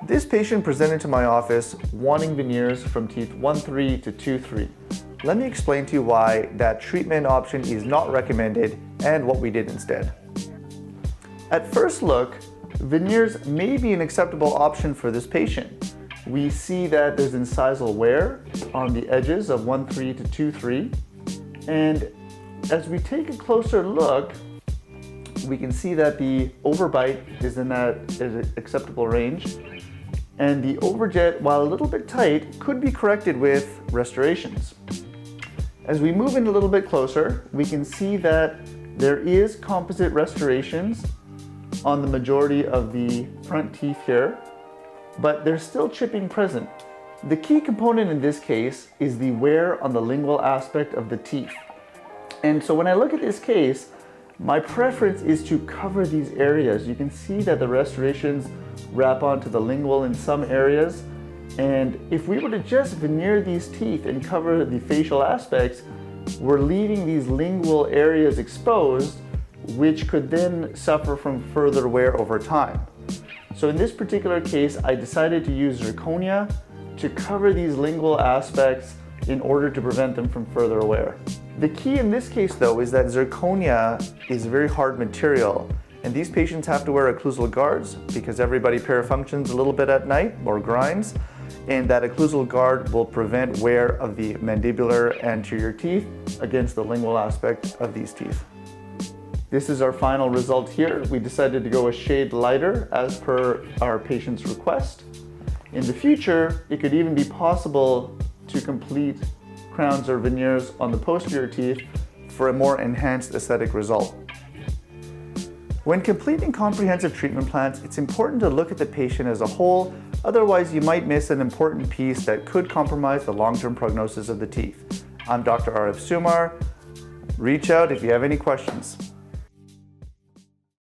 This patient presented to my office wanting veneers from teeth 1-3 to 2-3. Let me explain to you why that treatment option is not recommended and what we did instead. At first look, veneers may be an acceptable option for this patient. We see that there's incisal wear on the edges of 1-3 to 2-3, and as we take a closer look, we can see that the overbite is in that acceptable range, and the overjet, while a little bit tight, could be corrected with restorations. As we move in a little bit closer, we can see that there is composite restorations on the majority of the front teeth here, but there's still chipping present. The key component in this case is the wear on the lingual aspect of the teeth. And so when I look at this case, my preference is to cover these areas. You can see that the restorations wrap onto the lingual in some areas. And if we were to just veneer these teeth and cover the facial aspects, we're leaving these lingual areas exposed, which could then suffer from further wear over time. So in this particular case, I decided to use zirconia to cover these lingual aspects in order to prevent them from further wear. The key in this case though is that zirconia is a very hard material, and these patients have to wear occlusal guards because everybody parafunctions a little bit at night or grinds, and that occlusal guard will prevent wear of the mandibular anterior teeth against the lingual aspect of these teeth. This is our final result here. We decided to go a shade lighter as per our patient's request. In the future, it could even be possible to complete crowns or veneers on the posterior teeth for a more enhanced aesthetic result. When completing comprehensive treatment plans, it's important to look at the patient as a whole, otherwise you might miss an important piece that could compromise the long-term prognosis of the teeth. I'm Dr. Arif Sumar. Reach out if you have any questions.